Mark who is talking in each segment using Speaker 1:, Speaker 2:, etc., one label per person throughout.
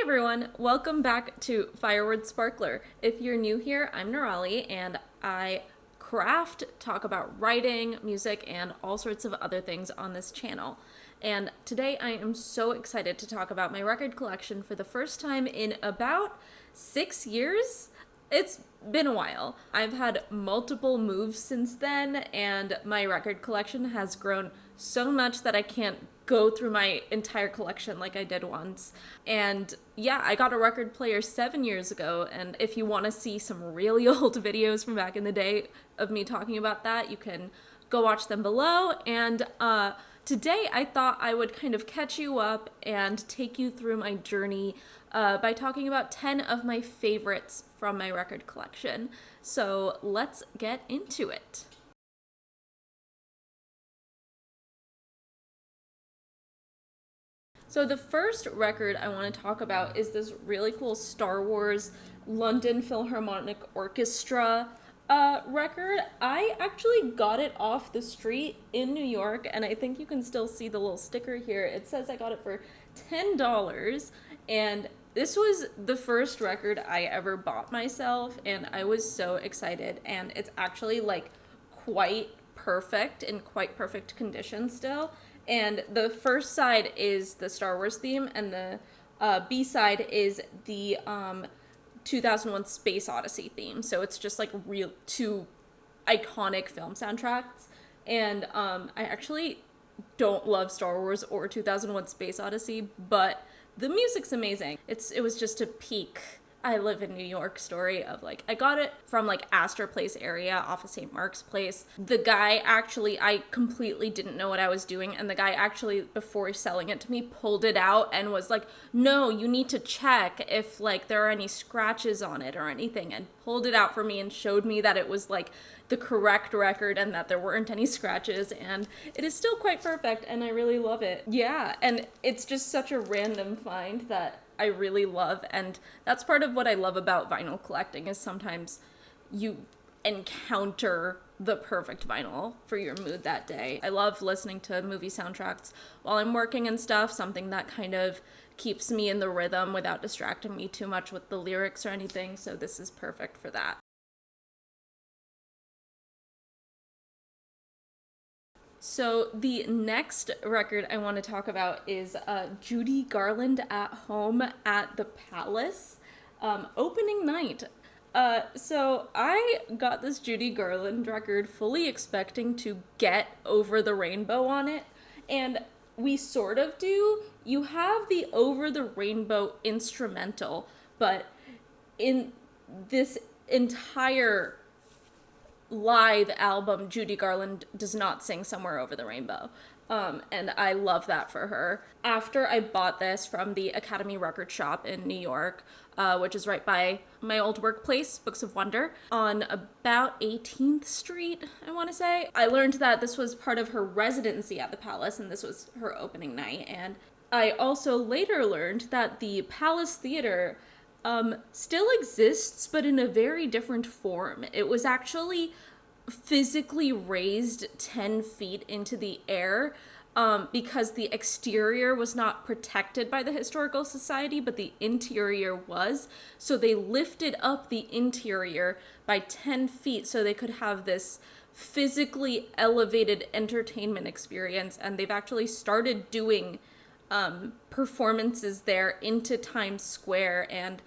Speaker 1: everyone, welcome back to Fireword Sparkler. If you're new here, I'm Nirali, and I craft, talk about writing, music, and all sorts of other things on this channel. And today I am so excited to talk about my record collection for the first time in about 6 years. It's been a while. I've had multiple moves since then, and my record collection has grown so much that I can't go through my entire collection like I did once. And yeah, I got a record player 7 years ago, and if you want to see some really old videos from back in the day of me talking about that, you can go watch them below. And today I thought I would kind of catch you up and take you through my journey by talking about 10 of my favorites from my record collection. So let's get into it. So the first record I want to talk about is this really cool Star Wars London Philharmonic Orchestra record. I actually got it off the street in New York, and I think you can still see the little sticker here. It says I got it for $10, and this was the first record I ever bought myself, and I was so excited, and it's actually like quite perfect, in quite perfect condition still. And the first side is the Star Wars theme, and the B side is the 2001 Space Odyssey theme. So it's just like real two iconic film soundtracks. And I actually don't love Star Wars or 2001 Space Odyssey, but the music's amazing. It was just a peak I live in New York story of like, I got it from like Astor Place area off of St. Mark's Place. The guy actually, I completely didn't know what I was doing, and the guy actually, before selling it to me, pulled it out and was like, no, you need to check if like there are any scratches on it or anything, and pulled it out for me and showed me that it was like the correct record and that there weren't any scratches, and it is still quite perfect, and I really love it. Yeah, and it's just such a random find that I really love, and that's part of what I love about vinyl collecting is sometimes you encounter the perfect vinyl for your mood that day. I love listening to movie soundtracks while I'm working and stuff, something that kind of keeps me in the rhythm without distracting me too much with the lyrics or anything, so this is perfect for that. So the next record I want to talk about is Judy Garland at Home at the Palace, opening night. So I got this Judy Garland record fully expecting to get Over the Rainbow on it, and we sort of do. You have the Over the Rainbow instrumental, but in this entire live album, Judy Garland does not sing Somewhere Over the Rainbow. And I love that for her. After I bought this from the Academy Record Shop in New York, which is right by my old workplace, Books of Wonder, on about 18th Street, I want to say, I learned that this was part of her residency at the Palace, and this was her opening night. And I also later learned that the Palace Theater still exists, but in a very different form. It was actually physically raised 10 feet into the air because the exterior was not protected by the Historical Society, but the interior was. So they lifted up the interior by 10 feet so they could have this physically elevated entertainment experience, and they've actually started doing performances there into Times Square, and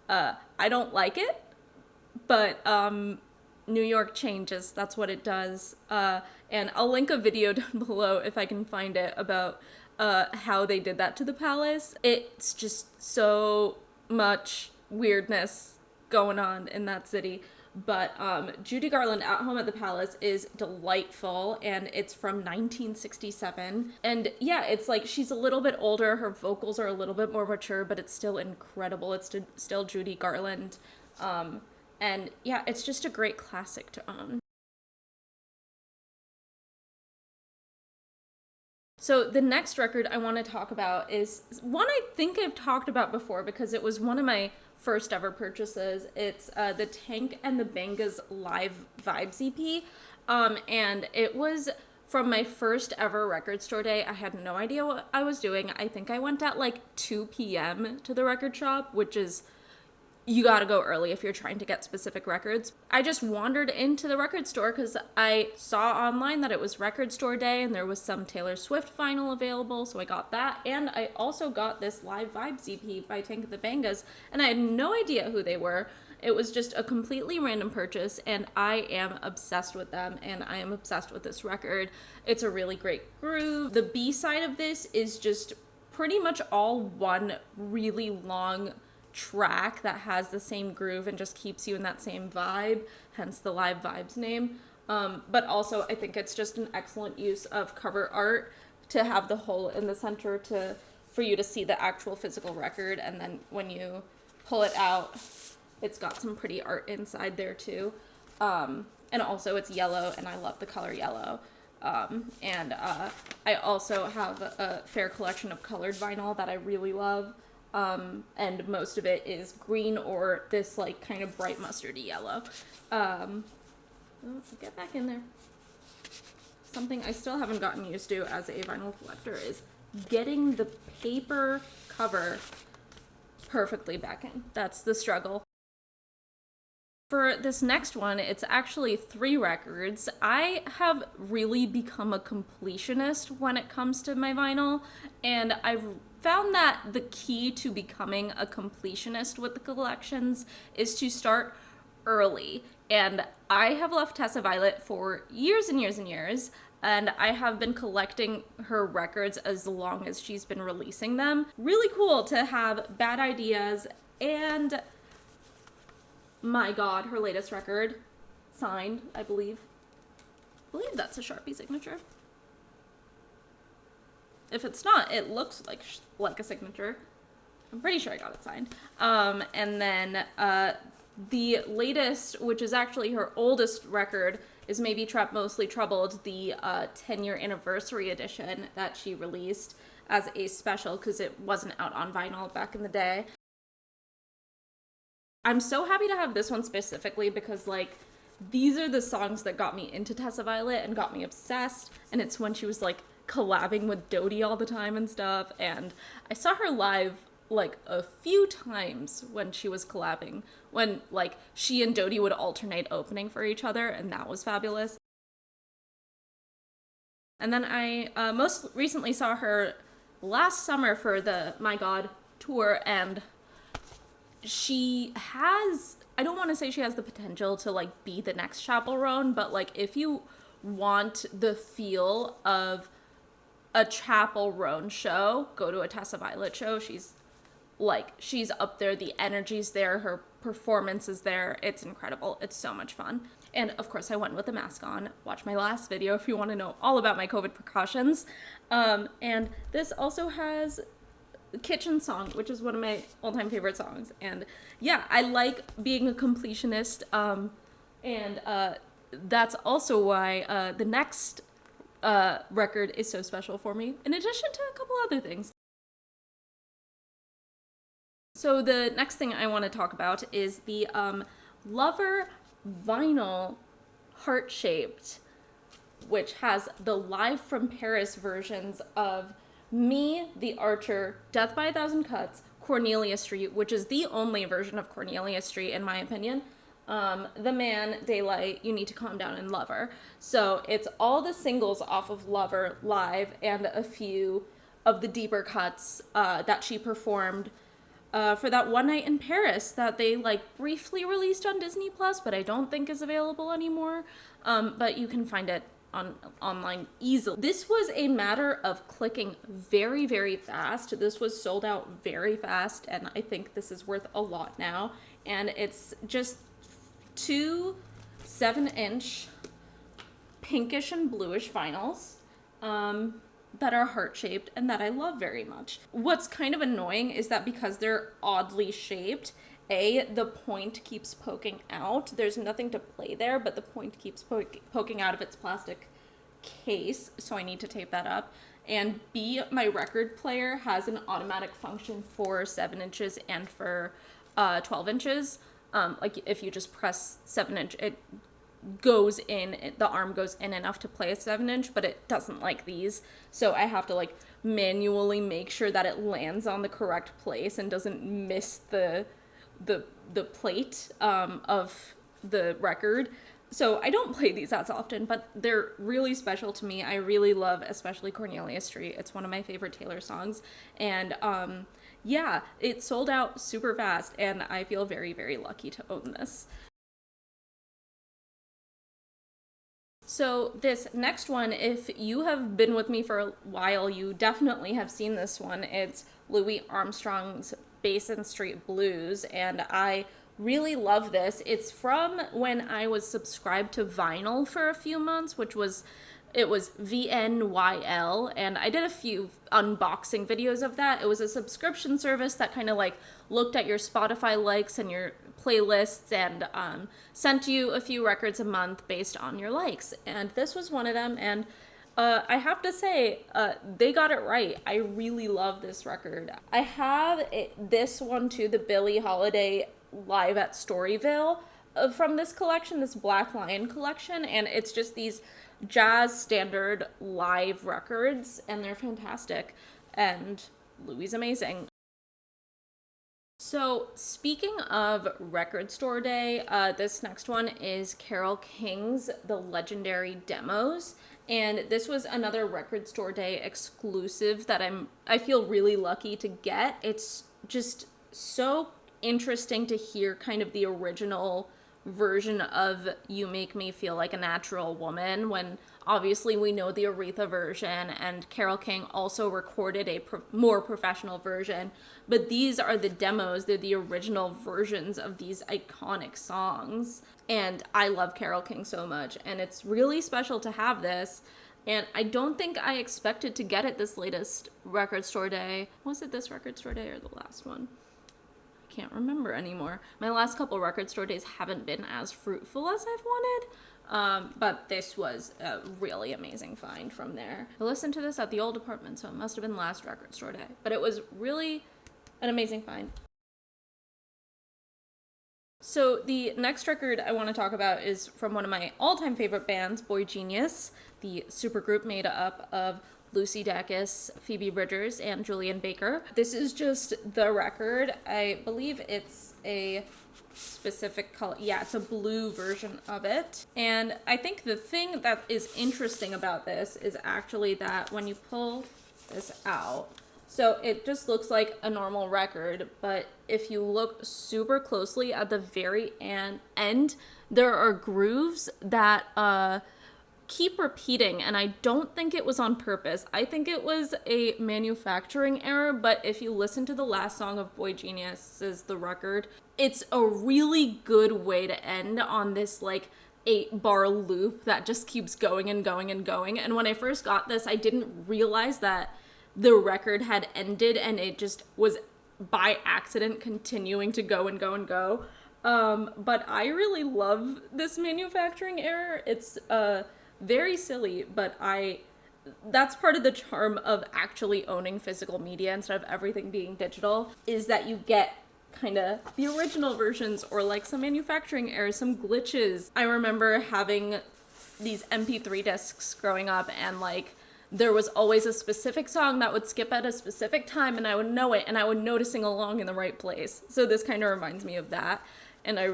Speaker 1: I don't like it, but New York changes, that's what it does, and I'll link a video down below if I can find it about how they did that to the Palace. It's just so much weirdness going on in that city. But Judy Garland at Home at the Palace is delightful, and it's from 1967. And yeah, it's like she's a little bit older, her vocals are a little bit more mature, but it's still incredible. It's still Judy Garland. And yeah, it's just a great classic to own. So the next record I want to talk about is one I think I've talked about before because it was one of my first ever purchases. It's the Tank and the Bangas live Vibes EP, and it was from my first ever record store day, I had no idea what I was doing. I think I went at like 2 p.m. to the record shop, which is, you gotta go early if you're trying to get specific records. I just wandered into the record store because I saw online that it was record store day and there was some Taylor Swift vinyl available, so I got that. And I also got this Live Vibes EP by Tank of the Bangas, and I had no idea who they were. It was just a completely random purchase, and I am obsessed with them, and I am obsessed with this record. It's a really great groove. The B-side of this is just pretty much all one really long track that has the same groove and just keeps you in that same vibe, hence the Live Vibes name. But also I think it's just an excellent use of cover art to have the hole in the center for you to see the actual physical record, and then when you pull it out, it's got some pretty art inside there too. And also it's yellow, and I love the color yellow. I also have a fair collection of colored vinyl that I really love. And most of it is green or this like kind of bright mustardy yellow. Get back in there. Something I still haven't gotten used to as a vinyl collector is getting the paper cover perfectly back in. That's the struggle. For this next one, it's actually 3 records. I have really become a completionist when it comes to my vinyl, and I've found that the key to becoming a completionist with the collections is to start early. And I have loved Tessa Violet for years and years and years, and I have been collecting her records as long as she's been releasing them. Really cool to have Bad Ideas and, my God, her latest record signed, I believe. I believe that's a Sharpie signature. If it's not, it looks like a signature. I'm pretty sure I got it signed. And then the latest, which is actually her oldest record, is Maybe Trapped Mostly Troubled, the 10-year anniversary edition that she released as a special because it wasn't out on vinyl back in the day. I'm so happy to have this one specifically because, like, these are the songs that got me into Tessa Violet and got me obsessed, and it's when she was, like, collabing with Dodie all the time and stuff, and I saw her live like a few times when she was collabing, when like she and Dodie would alternate opening for each other, and that was fabulous. And then I most recently saw her last summer for the My God tour, and she has, I don't want to say she has the potential to like be the next Chappell Roan, but like if you want the feel of a Chappell Roan show, go to a Tessa Violet show. She's up there, the energy's there, her performance is there, it's incredible, it's so much fun. And of course I went with a mask on. Watch my last video if you want to know all about my COVID precautions. And this also has Kitchen Song, which is one of my all-time favorite songs. And yeah, I like being a completionist, and that's also why the next record is so special for me, in addition to a couple other things. So the next thing I want to talk about is the Lover vinyl heart-shaped, which has the Live from Paris versions of Me, The Archer, Death by a Thousand Cuts, Cornelia Street, which is the only version of Cornelia Street in my opinion, The Man, Daylight, You Need to Calm Down, and Lover. So it's all the singles off of Lover live and a few of the deeper cuts that she performed for that one night in Paris that they like briefly released on Disney Plus, but I don't think is available anymore. But you can find it online easily. This was a matter of clicking very, very fast. This was sold out very fast, and I think this is worth a lot now. And it's just 2 7-inch pinkish and bluish vinyls that are heart-shaped and that I love very much. What's kind of annoying is that because they're oddly shaped, the point keeps poking out. There's nothing to play there, but the point keeps poking out of its plastic case, so I need to tape that up. And B, my record player has an automatic function for 7 inches and for 12 inches. Like if you just press 7 inch, it goes in, the arm goes in enough to play a 7-inch, but it doesn't like these. So I have to like manually make sure that it lands on the correct place and doesn't miss the plate of the record. So I don't play these as often, but they're really special to me. I really love, especially Cornelia Street. It's one of my favorite Taylor songs. And yeah, it sold out super fast, and I feel very, very lucky to own this. So this next one, if you have been with me for a while, you definitely have seen this one. It's Louis Armstrong's Basin Street Blues, and I really love this. It's from when I was subscribed to vinyl for a few months, it was VNYL, and I did a few unboxing videos of that. It was a subscription service that kind of like looked at your Spotify likes and your playlists and sent you a few records a month based on your likes. And this was one of them, and I have to say, they got it right. I really love this record. I have this one too, the Billie Holiday Live at Storyville from this collection, this Black Lion collection, and it's just these jazz standard live records, and they're fantastic, and Louis amazing. So speaking of Record Store Day, this next one is Carole King's The Legendary Demos, and this was another Record Store Day exclusive that I feel really lucky to get. It's just so interesting to hear kind of the original version of You Make Me Feel Like a Natural Woman, when obviously we know the Aretha version, and Carole King also recorded a more professional version, but these are the demos. They're the original versions of these iconic songs, and I love Carole King so much, and it's really special to have this. And I don't think I expected to get it this latest Record Store Day. Was it this Record Store Day or the last one? Can't remember anymore. My last couple Record Store Days haven't been as fruitful as I've wanted, but this was a really amazing find from there. I listened to this at the old apartment, so it must have been last Record Store Day, but it was really an amazing find. So the next record I want to talk about is from one of my all-time favorite bands, Boygenius, the supergroup made up of Lucy Dacus, Phoebe Bridgers, and Julian Baker. This is just the record. I believe it's a specific color. Yeah, it's a blue version of it. And I think the thing that is interesting about this is actually that when you pull this out, so it just looks like a normal record, but if you look super closely at the very end, there are grooves that keep repeating, and I don't think it was on purpose. I think it was a manufacturing error, but if you listen to the last song of Boygenius's The Record, it's a really good way to end on this like 8-bar loop that just keeps going and going and going. And when I first got this, I didn't realize that the record had ended and it just was by accident continuing to go and go and go. But I really love this manufacturing error. It's very silly, but that's part of the charm of actually owning physical media instead of everything being digital, is that you get kind of the original versions or like some manufacturing errors, some glitches. I remember having these MP3 discs growing up, and like there was always a specific song that would skip at a specific time, and I would know it, and I would know to sing along in the right place. So this kind of reminds me of that, and I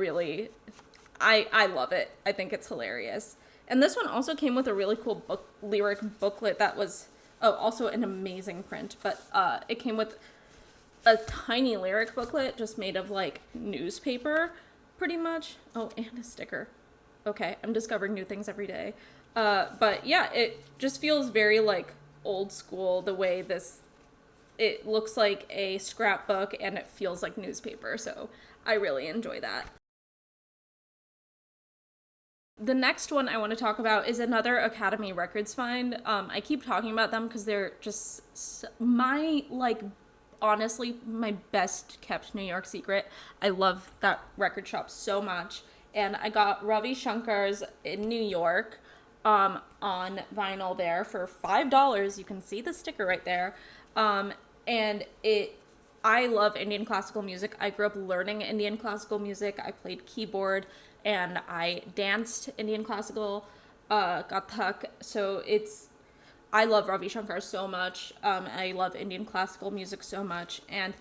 Speaker 1: love it. I think it's hilarious. And this one also came with a really cool lyric booklet that was, also an amazing print, but it came with a tiny lyric booklet just made of like newspaper, pretty much. Oh, and a sticker. Okay, I'm discovering new things every day. But yeah, it just feels very like old school the way it looks like a scrapbook and it feels like newspaper, so I really enjoy that. The next one I want to talk about is another Academy Records find. I keep talking about them because they're just honestly, my best kept New York secret. I love that record shop so much. And I got Ravi Shankar's in New York on vinyl there for $5. You can see the sticker right there. And it I love Indian classical music. I grew up learning Indian classical music. I played keyboard and I danced Indian classical, Kathak. So I love Ravi Shankar so much. I love Indian classical music so much. And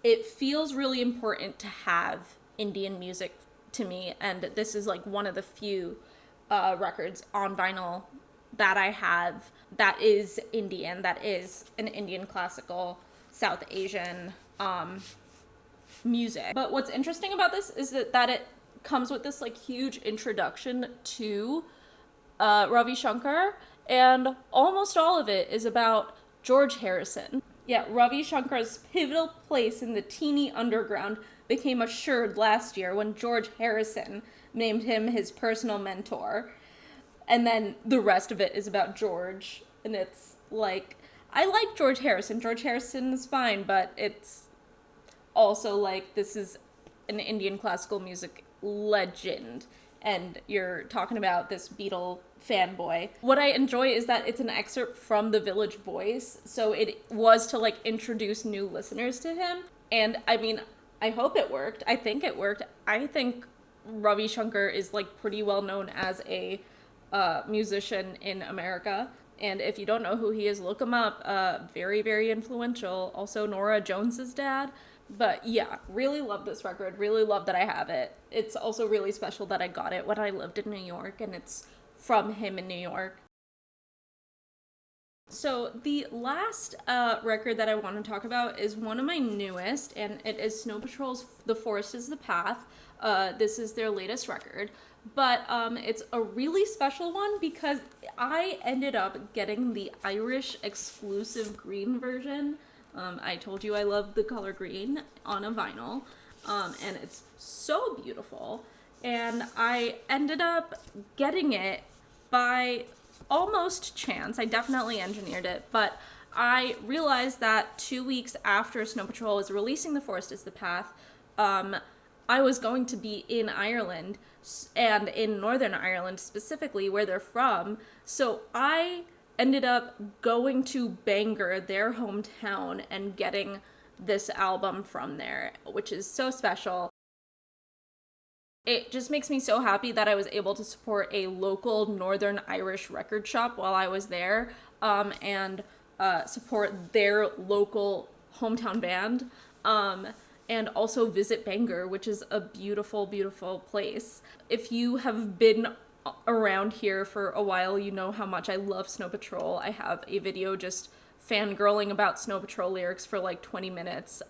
Speaker 1: it feels really important to have Indian music to me. And this is like one of the few records on vinyl that I have that is Indian, that is an Indian classical South Asian music. But what's interesting about this is that it comes with this like huge introduction to Ravi Shankar, and almost all of it is about George Harrison. Yeah, Ravi Shankar's pivotal place in the teeny underground became assured last year when George Harrison named him his personal mentor. And then the rest of it is about George. And it's like, I like George Harrison. George Harrison is fine, but it's also like, this is an Indian classical music legend. And you're talking about this Beatle fanboy. What I enjoy is that it's an excerpt from The Village Voice. So it was to like introduce new listeners to him. And I mean, I hope it worked. I think it worked. I think Ravi Shankar is like pretty well known as a musician in America. And if you don't know who he is, look him up. Very, very influential. Also Norah Jones's dad. But yeah, really love this record. Really love that I have it. It's also really special that I got it when I lived in New York, and it's from him in New York. So the last record that I want to talk about is one of my newest, and it is Snow Patrol's The Forest is the Path. This is their latest record. But it's a really special one because I ended up getting the Irish exclusive green version. I told you I love the color green on a vinyl, and it's so beautiful. And I ended up getting it by almost chance. I definitely engineered it, but I realized that 2 weeks after Snow Patrol was releasing The Forest is the Path, I was going to be in Ireland, and in Northern Ireland specifically, where they're from. So I ended up going to Bangor, their hometown, and getting this album from there, which is so special. It just makes me so happy that I was able to support a local Northern Irish record shop while I was there, and support their local hometown band, and also visit Bangor, which is a beautiful, beautiful place. If you have been around here for a while, you know how much I love Snow Patrol. I have a video just fangirling about Snow Patrol lyrics for like 20 minutes,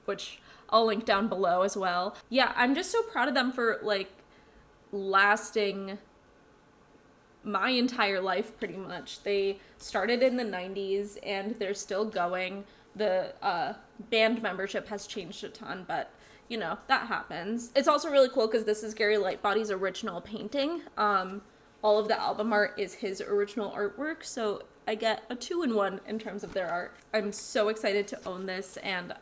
Speaker 1: which I'll link down below as well. Yeah, I'm just so proud of them for like lasting my entire life pretty much. They started in the 90s and they're still going. The band membership has changed a ton, but you know, that happens. It's also really cool because this is Gary Lightbody's original painting. All of the album art is his original artwork, so I get a 2-in-1 in terms of their art. I'm so excited to own this and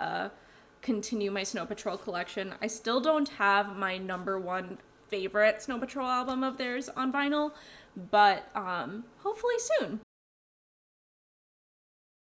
Speaker 1: continue my Snow Patrol collection. I still don't have my number one favorite Snow Patrol album of theirs on vinyl, but hopefully soon.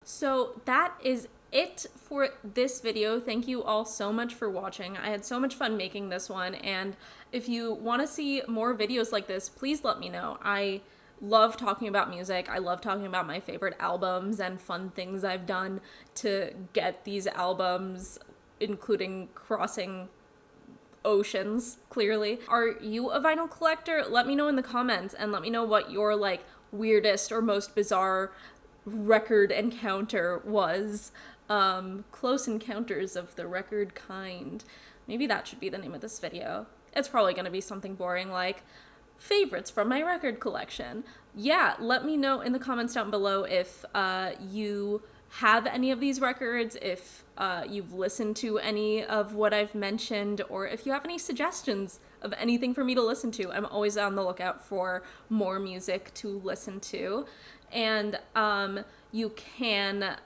Speaker 1: So that is it for this video. Thank you all so much for watching. I had so much fun making this one, and if you want to see more videos like this, please let me know. I love talking about music. I love talking about my favorite albums and fun things I've done to get these albums, including crossing oceans, clearly. Are you a vinyl collector? Let me know in the comments, and let me know what your like weirdest or most bizarre record encounter was. Close encounters of the record kind. Maybe that should be the name of this video. It's probably gonna be something boring like favorites from my record collection. Yeah, let me know in the comments down below if you have any of these records, if you've listened to any of what I've mentioned, or if you have any suggestions of anything for me to listen to. I'm always on the lookout for more music to listen to. And you can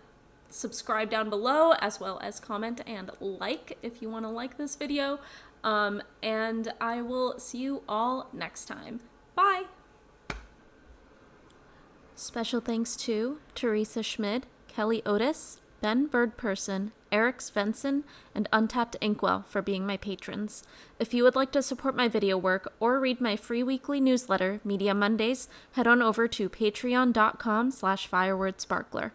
Speaker 1: subscribe down below, as well as comment and like if you want to like this video. And I will see you all next time. Bye! Special thanks to Teresa Schmid, Kelly Otis, Ben Birdperson, Eric Svensson, and Untapped Inkwell for being my patrons. If you would like to support my video work or read my free weekly newsletter, Media Mondays, head on over to patreon.com/firewordsparkler.